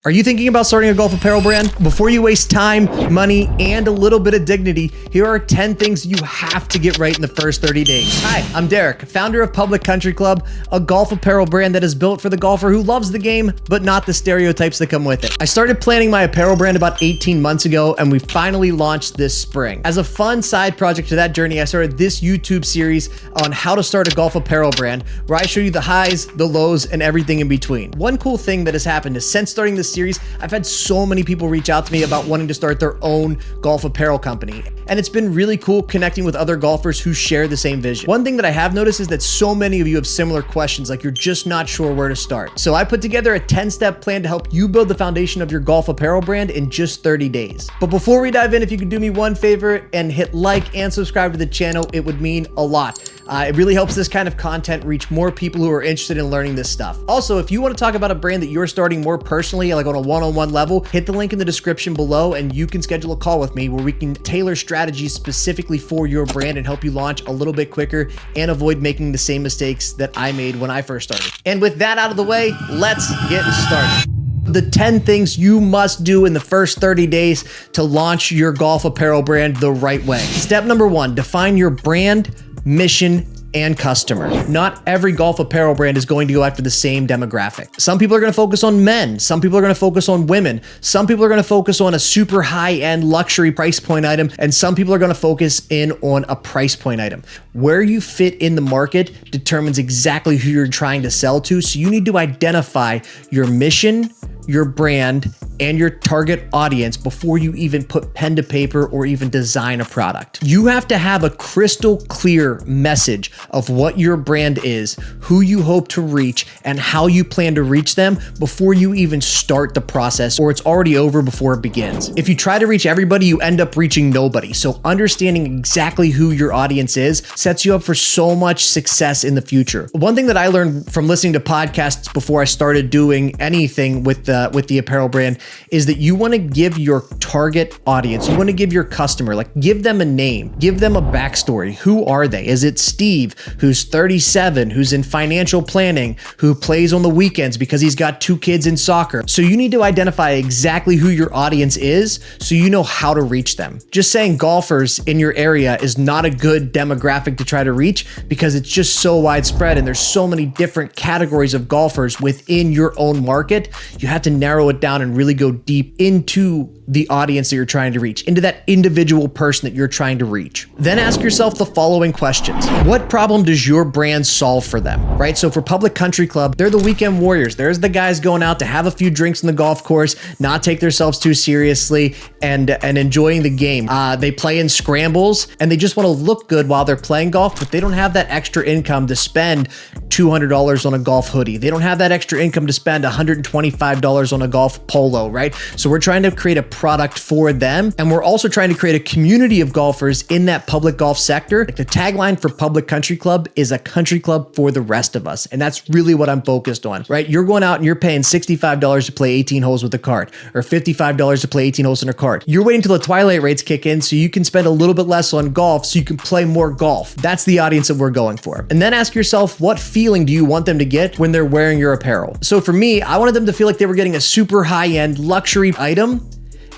Are you thinking about starting a golf apparel brand? Before you waste time, money, and a little bit of dignity, here are 10 things you have to get right in the first 30 days. Hi, I'm Derek, founder of Public Country Club, a golf apparel brand that is built for the golfer who loves the game, but not the stereotypes that come with it. I started planning my apparel brand about 18 months ago, and we finally launched this spring. As a fun side project to that journey, I started this YouTube series on how to start a golf apparel brand, where I show you the highs, the lows, and everything in between. One cool thing that has happened is since starting this series, I've had so many people reach out to me about wanting to start their own golf apparel company. And it's been really cool connecting with other golfers who share the same vision. One thing that I have noticed is that so many of you have similar questions, like you're just not sure where to start. So I put together a 10-step plan to help you build the foundation of your golf apparel brand in just 30 days. But before we dive in, if you could do me one favor and hit like and subscribe to the channel, it would mean a lot. It really helps this kind of content reach more people who are interested in learning this stuff. Also, if you want to talk about a brand that you're starting more personally, like on a one-on-one level, hit the link in the description below and you can schedule a call with me where we can tailor strategies specifically for your brand and help you launch a little bit quicker and avoid making the same mistakes that I made when I first started. And with that out of the way, let's get started. The 10 things you must do in the first 30 days to launch your golf apparel brand the right way. Step number 1, define your brand, mission, and customer. Not every golf apparel brand is going to go after the same demographic. Some people are going to focus on men. Some people are going to focus on women. Some people are going to focus on a super high-end luxury price point item, and some people are going to focus in on a price point item. Where you fit in the market determines exactly who you're trying to sell to, so you need to identify your mission, your brand, and your target audience before you even put pen to paper or even design a product. You have to have a crystal clear message of what your brand is, who you hope to reach, and how you plan to reach them before you even start the process, or it's already over before it begins. If you try to reach everybody, you end up reaching nobody. So understanding exactly who your audience is sets you up for so much success in the future. One thing that I learned from listening to podcasts before I started doing anything with the apparel brand is that you want to give your target audience, you want to give your customer, like give them a name, give them a backstory. Who are they? Is it Steve, who's 37, who's in financial planning, who plays on the weekends because he's got 2 kids in soccer? So you need to identify exactly who your audience is so you know how to reach them. Just saying golfers in your area is not a good demographic to try to reach because it's just so widespread and there's so many different categories of golfers within your own market. You have to narrow it down and really go deep into the audience that you're trying to reach, into that individual person that you're trying to reach. Then ask yourself the following questions. What problem does your brand solve for them, right? So for Public Country Club, they're the weekend warriors. There's the guys going out to have a few drinks on the golf course, not take themselves too seriously, and enjoying the game. They play in scrambles and they just want to look good while they're playing golf, but they don't have that extra income to spend $200 on a golf hoodie. They don't have that extra income to spend $125 on a golf polo, right? So we're trying to create a product for them. And we're also trying to create a community of golfers in that public golf sector. Like the tagline for Public Country Club is a country club for the rest of us. And that's really what I'm focused on, right? You're going out and you're paying $65 to play 18 holes with a cart, or $55 to play 18 holes in a cart. You're waiting till the twilight rates kick in so you can spend a little bit less on golf so you can play more golf. That's the audience that we're going for. And then ask yourself, what feeling do you want them to get when they're wearing your apparel? So for me, I wanted them to feel like they were getting a super high-end luxury item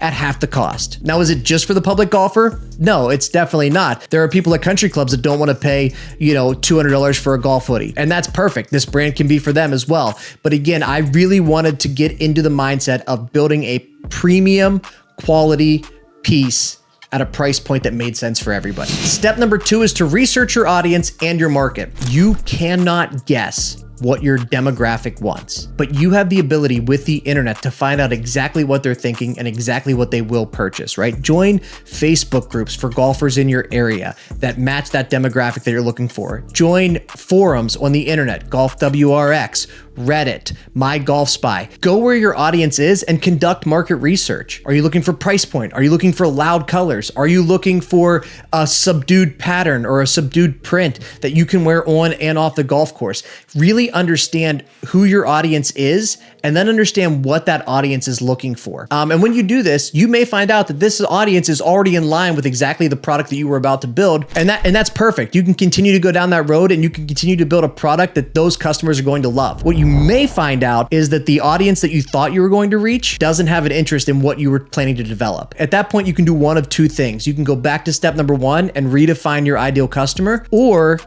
at half the cost. Now, is it just for the public golfer? No, it's definitely not. There are people at country clubs that don't want to pay, $200 for a golf hoodie, and that's perfect. This brand can be for them as well. But again, I really wanted to get into the mindset of building a premium quality piece at a price point that made sense for everybody. Step number 2 is to research your audience and your market. You cannot guess what your demographic wants, but you have the ability with the internet to find out exactly what they're thinking and exactly what they will purchase, right? Join Facebook groups for golfers in your area that match that demographic that you're looking for. Join forums on the internet, Golf WRX, Reddit, My Golf Spy. Go where your audience is and conduct market research. Are you looking for price point? Are you looking for loud colors? Are you looking for a subdued pattern or a subdued print that you can wear on and off the golf course? Really understand who your audience is and then understand what that audience is looking for. And when you do this, you may find out that this audience is already in line with exactly the product that you were about to build. And that's perfect. You can continue to go down that road and you can continue to build a product that those customers are going to love. What you may find out is that the audience that you thought you were going to reach doesn't have an interest in what you were planning to develop. At that point, you can do one of two things. You can go back to step number one and redefine your ideal customer, or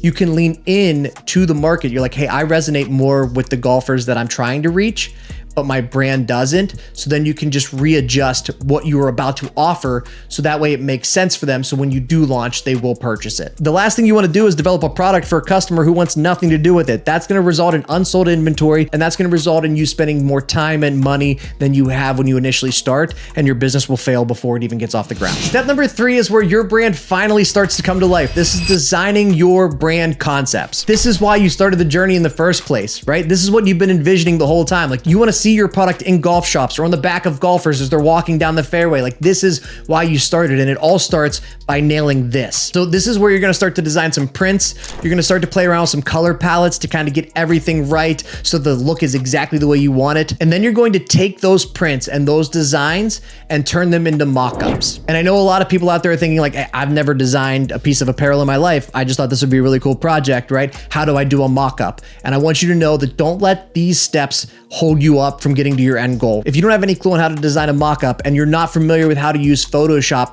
you can lean in to the market. You're like, hey, I resonate more with the golfers that I'm trying to reach, but my brand doesn't. So then you can just readjust what you are about to offer so that way it makes sense for them. So when you do launch, they will purchase it. The last thing you want to do is develop a product for a customer who wants nothing to do with it. That's going to result in unsold inventory, and that's going to result in you spending more time and money than you have when you initially start, and your business will fail before it even gets off the ground. Step number 3 is where your brand finally starts to come to life. This is designing your brand concepts. This is why you started the journey in the first place, right? This is what you've been envisioning the whole time. Like, you want to see your product in golf shops or on the back of golfers as they're walking down the fairway. Like, this is why you started, and it all starts by nailing this. So this is where you're going to start to design some prints. You're going to start to play around with some color palettes to kind of get everything right so the look is exactly the way you want it. And then you're going to take those prints and those designs and turn them into mock-ups. And I know a lot of people out there are thinking like, hey, I've never designed a piece of apparel in my life. I just thought this would be a really cool project, right? How do I do a mock-up? And I want you to know that don't let these steps hold you up from getting to your end goal. If you don't have any clue on how to design a mock-up and you're not familiar with how to use Photoshop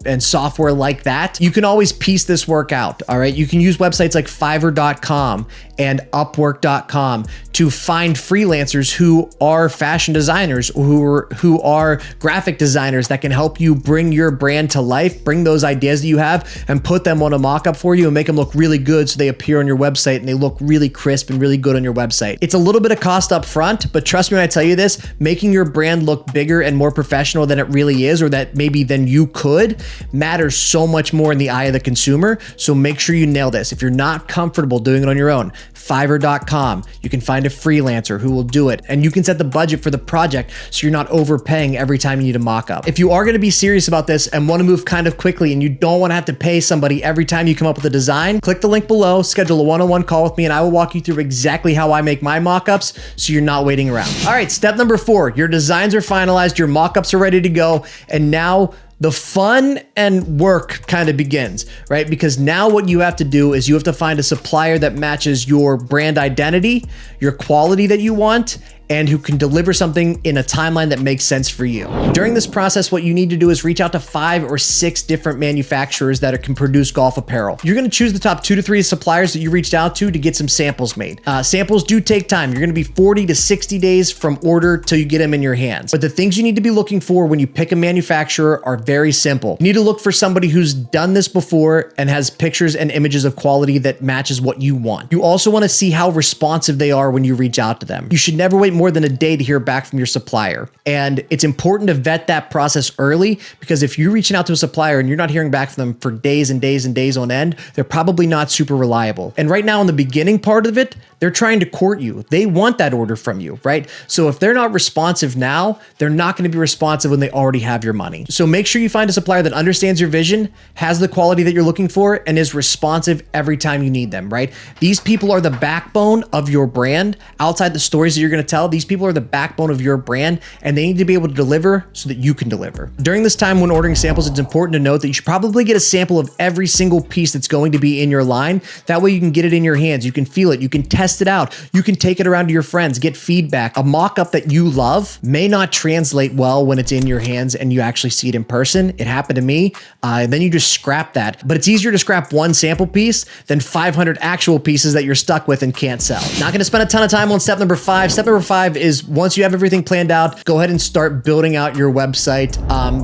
and software like that, you can always piece this work out, all right? You can use websites like Fiverr.com and Upwork.com to find freelancers who are fashion designers, who are graphic designers that can help you bring your brand to life, bring those ideas that you have and put them on a mock-up for you and make them look really good so they appear on your website and they look really crisp and really good on your website. It's a little bit of cost up front, but trust me when I tell you this, making your brand look bigger and more professional than it really is, or that maybe than you could, matters so much more in the eye of the consumer. So make sure you nail this. If you're not comfortable doing it on your own, Fiverr.com, you can find a freelancer who will do it, and you can set the budget for the project so you're not overpaying every time you need a mock-up. If you are going to be serious about this and want to move kind of quickly and you don't want to have to pay somebody every time you come up with a design, click the link below, schedule a one-on-one call with me, and I will walk you through exactly how I make my mock-ups so you're not waiting around. All right, step number 4, your designs are finalized, your mock-ups are ready to go, and now the fun and work kind of begins, right? Because now what you have to do is you have to find a supplier that matches your brand identity, your quality that you want, and who can deliver something in a timeline that makes sense for you. During this process, what you need to do is reach out to 5 or 6 different manufacturers that can produce golf apparel. You're gonna choose the top 2 to 3 suppliers that you reached out to get some samples made. Samples do take time. You're gonna be 40 to 60 days from order till you get them in your hands. But the things you need to be looking for when you pick a manufacturer are very simple. You need to look for somebody who's done this before and has pictures and images of quality that matches what you want. You also wanna see how responsive they are when you reach out to them. You should never wait more than a day to hear back from your supplier. And it's important to vet that process early, because if you're reaching out to a supplier and you're not hearing back from them for days and days and days on end, they're probably not super reliable. And right now in the beginning part of it, they're trying to court you. They want that order from you, right? So if they're not responsive now, they're not going to be responsive when they already have your money. So make sure you find a supplier that understands your vision, has the quality that you're looking for, and is responsive every time you need them, right? These people are the backbone of your brand. Outside the stories that you're going to tell, these people are the backbone of your brand, and they need to be able to deliver so that you can deliver. During this time when ordering samples, it's important to note that you should probably get a sample of every single piece that's going to be in your line. That way you can get it in your hands. You can feel it. You can test it out. You can take it around to your friends, get feedback. A mock-up that you love may not translate well when it's in your hands and you actually see it in person. It happened to me. Then you just scrap that. But it's easier to scrap one sample piece than 500 actual pieces that you're stuck with and can't sell. Not going to spend a ton of time on step number 5. Step number 5 is once you have everything planned out, go ahead and start building out your website,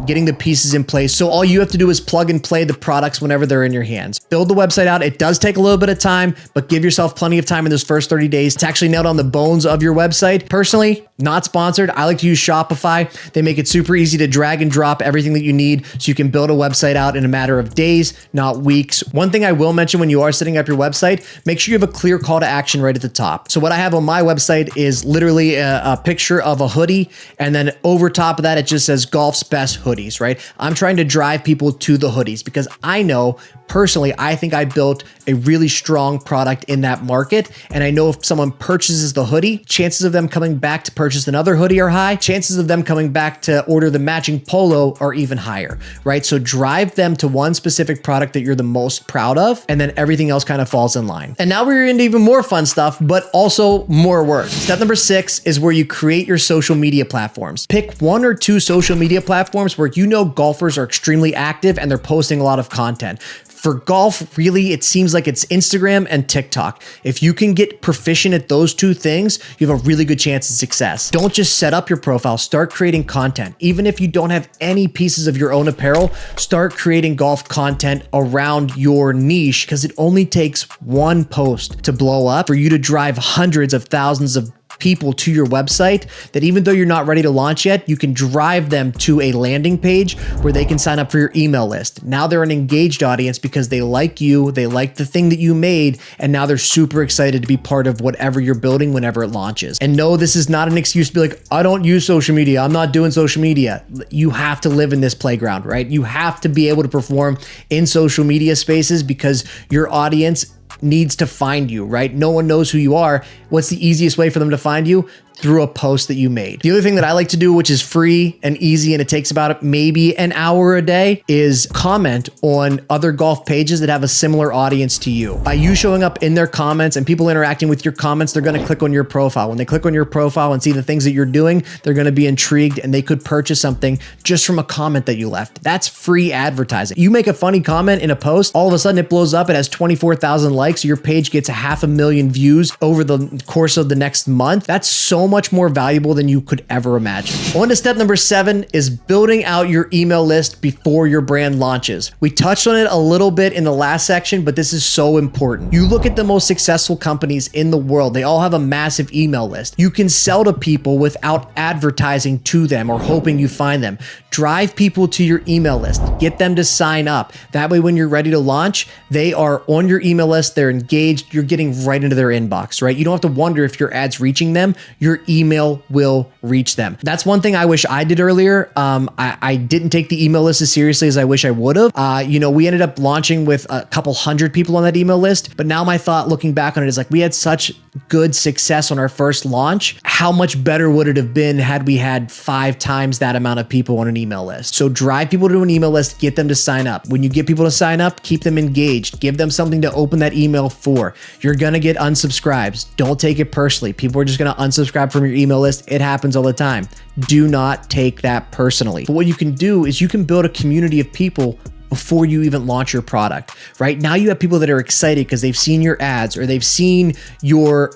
getting the pieces in place. So all you have to do is plug and play the products whenever they're in your hands. Build the website out. It does take a little bit of time, but give yourself plenty of time in those first 30 days to actually nail down the bones of your website. Personally, not sponsored. I like to use Shopify. They make it super easy to drag and drop everything that you need so you can build a website out in a matter of days, not weeks. One thing I will mention when you are setting up your website, make sure you have a clear call to action right at the top. So what I have on my website is literally a picture of a hoodie, and then over top of that, it just says golf's best hoodies, right? I'm trying to drive people to the hoodies because I know personally, I think I built a really strong product in that market, and And I know if someone purchases the hoodie, chances of them coming back to purchase another hoodie are high. Chances of them coming back to order the matching polo are even higher, right? So drive them to one specific product that you're the most proud of, and then everything else kind of falls in line. And now we're into even more fun stuff, but also more work. Step number 6 is where you create your social media platforms. Pick 1 or 2 social media platforms where you know golfers are extremely active and they're posting a lot of content. For golf, really, it seems like it's Instagram and TikTok. If you can get proficient at those 2 things, you have a really good chance of success. Don't just set up your profile, start creating content. Even if you don't have any pieces of your own apparel, start creating golf content around your niche, because it only takes 1 post to blow up for you to drive hundreds of thousands of people to your website, that even though you're not ready to launch yet, you can drive them to a landing page where they can sign up for your email list. Now they're an engaged audience because they like you, they like the thing that you made, and now they're super excited to be part of whatever you're building whenever it launches. And no, this is not an excuse to be like, I don't use social media, I'm not doing social media. You have to live in this playground, right? You have to be able to perform in social media spaces because your audience needs to find you, right? No one knows who you are. What's the easiest way for them to find you? Through a post that you made. The other thing that I like to do, which is free and easy, and it takes about maybe an hour a day, is comment on other golf pages that have a similar audience to you. By you showing up in their comments and people interacting with your comments, they're going to click on your profile. When they click on your profile and see the things that you're doing, they're going to be intrigued and they could purchase something just from a comment that you left. That's free advertising. You make a funny comment in a post, all of a sudden it blows up, it has 24,000 likes, your page gets 500,000 views over the course of the next month. That's so much more valuable than you could ever imagine. On to step number 7 is building out your email list before your brand launches. We touched on it a little bit in the last section, but this is so important. You look at the most successful companies in the world, they all have a massive email list. You can sell to people without advertising to them or hoping you find them. Drive people to your email list, get them to sign up. That way, when you're ready to launch, they are on your email list, they're engaged, you're getting right into their inbox, right? You don't have to wonder if your ad's reaching them, your email will reach them. That's one thing I wish I did earlier. I didn't take the email list as seriously as I wish I would have. We ended up launching with a couple hundred people on that email list, but now my thought looking back on it is like, we had such good success on our first launch. How much better would it have been had we had 5 times that amount of people on an email list? So drive people to an email list, get them to sign up. When you get people to sign up, keep them engaged, give them something to open that email for. You're going to get unsubscribes. Don't take it personally. People are just going to unsubscribe from your email list. It happens all the time. Do not take that personally. But what you can do is you can build a community of people before you even launch your product, right? Now you have people that are excited because they've seen your ads or they've seen your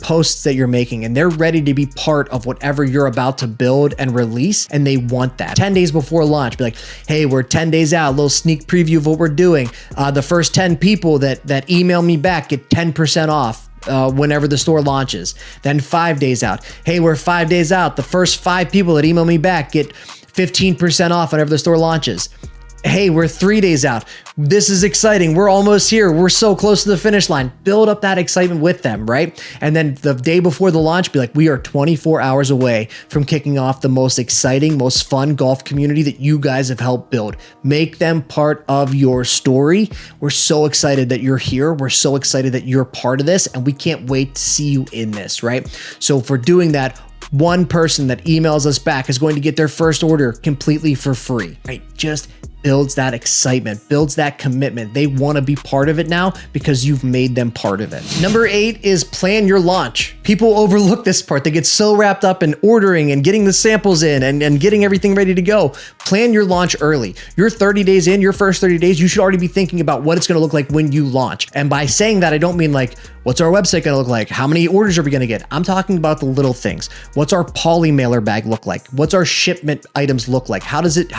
posts that you're making, and they're ready to be part of whatever you're about to build and release, and they want that. 10 days before launch, be like, hey, we're 10 days out, a little sneak preview of what we're doing. The first 10 people that email me back get 10% off. Whenever the store launches. Then 5 days out. Hey, we're 5 days out. The first 5 people that email me back get 15% off whenever the store launches. Hey, we're 3 days out. This is exciting. We're almost here. We're so close to the finish line. Build up that excitement with them, right? And then the day before the launch, be like, we are 24 hours away from kicking off the most exciting, most fun golf community that you guys have helped build. Make them part of your story. We're so excited that you're here. We're so excited that you're part of this, and we can't wait to see you in this, right? So for doing that, one person that emails us back is going to get their first order completely for free, right? Just builds that excitement, builds that commitment. They want to be part of it now because you've made them part of it. Number 8 is plan your launch. People overlook this part. They get so wrapped up in ordering and getting the samples in and getting everything ready to go. Plan your launch early. You're 30 days in, your first 30 days, you should already be thinking about what it's going to look like when you launch. And by saying that, I don't mean like, what's our website going to look like? How many orders are we going to get? I'm talking about the little things. What's our poly mailer bag look like? What's our shipment items look like? How does it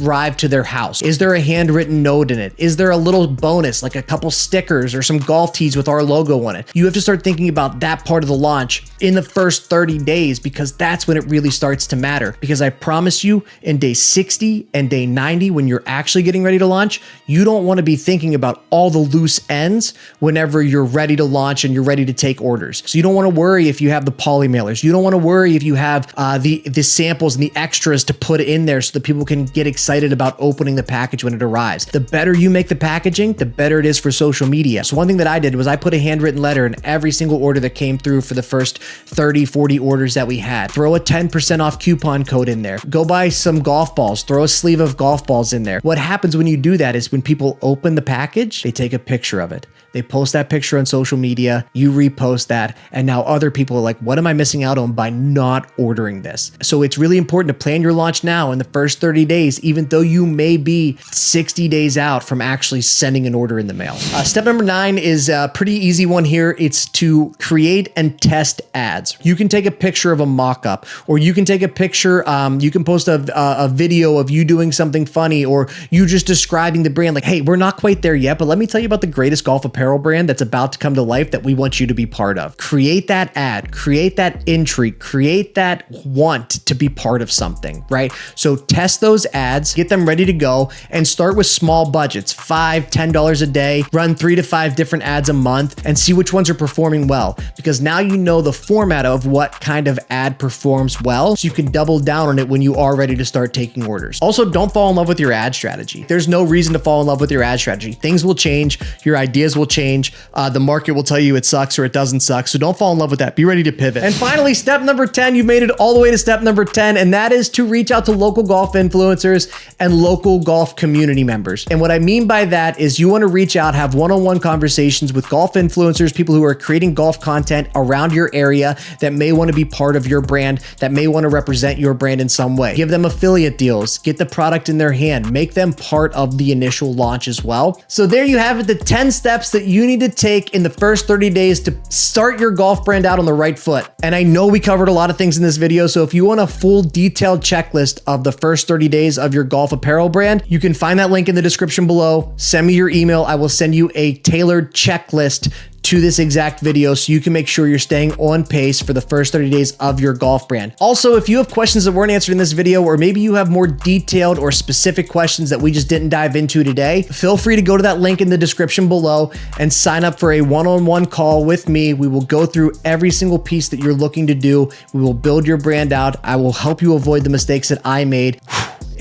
arrive to their house? Is there a handwritten note in it? Is there a little bonus, like a couple stickers or some golf tees with our logo on it? You have to start thinking about that part of the launch in the first 30 days because that's when it really starts to matter. Because I promise you, in day 60 and day 90, when you're actually getting ready to launch, you don't want to be thinking about all the loose ends whenever you're ready to launch and you're ready to take orders. So you don't want to worry if you have the poly mailers. You don't want to worry if you have the samples and the extras to put in there so that people can get excited about opening opening the package when it arrives. The better you make the packaging, the better it is for social media. So one thing that I did was I put a handwritten letter in every single order that came through for the first 30, 40 orders that we had. Throw a 10% off coupon code in there. Go buy some golf balls. Throw a sleeve of golf balls in there. What happens when you do that is when people open the package, they take a picture of it. They post that picture on social media, you repost that, and now other people are like, what am I missing out on by not ordering this? So it's really important to plan your launch now in the first 30 days, even though you may be 60 days out from actually sending an order in the mail. Step number 9 is a pretty easy one here. It's to create and test ads. You can take a picture of a mock-up, or you can take a picture, you can post a video of you doing something funny, or you just describing the brand like, hey, we're not quite there yet, but let me tell you about the greatest golf apparel brand that's about to come to life that we want you to be part of. Create that ad, create that intrigue, create that want to be part of something, right? So test those ads, get them ready to go, and start with small budgets, $5, $10 a day, run 3 to 5 different ads a month, and see which ones are performing well. Because now you know the format of what kind of ad performs well, so you can double down on it when you are ready to start taking orders. Also, don't fall in love with your ad strategy. There's no reason to fall in love with your ad strategy. Things will change, your ideas will change, the market will tell you it sucks or it doesn't suck, so don't fall in love with that. Be ready to pivot. And finally, step number 10, you've made it all the way to step number 10, and that is to reach out to local golf influencers and local golf community members. And what I mean by that is you want to reach out, have one-on-one conversations with golf influencers, people who are creating golf content around your area that may want to be part of your brand, that may want to represent your brand in some way. Give them affiliate deals, get the product in their hand, make them part of the initial launch as well. So there you have it, the 10 steps that you need to take in the first 30 days to start your golf brand out on the right foot. And I know we covered a lot of things in this video, so if you want a full detailed checklist of the first 30 days of your golf apparel brand, you can find that link in the description below. Send me your email. I will send you a tailored checklist to this exact video so you can make sure you're staying on pace for the first 30 days of your golf brand. Also, if you have questions that weren't answered in this video, or maybe you have more detailed or specific questions that we just didn't dive into today, feel free to go to that link in the description below and sign up for a one-on-one call with me. We will go through every single piece that you're looking to do. We will build your brand out. I will help you avoid the mistakes that I made.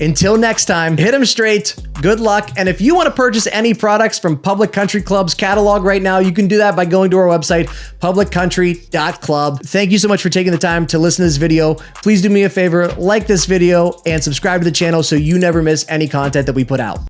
Until next time, hit them straight, good luck, and if you want to purchase any products from Public Country Club's catalog right now, you can do that by going to our website, publiccountry.club. Thank you so much for taking the time to listen to this video. Please do me a favor, like this video, and subscribe to the channel so you never miss any content that we put out.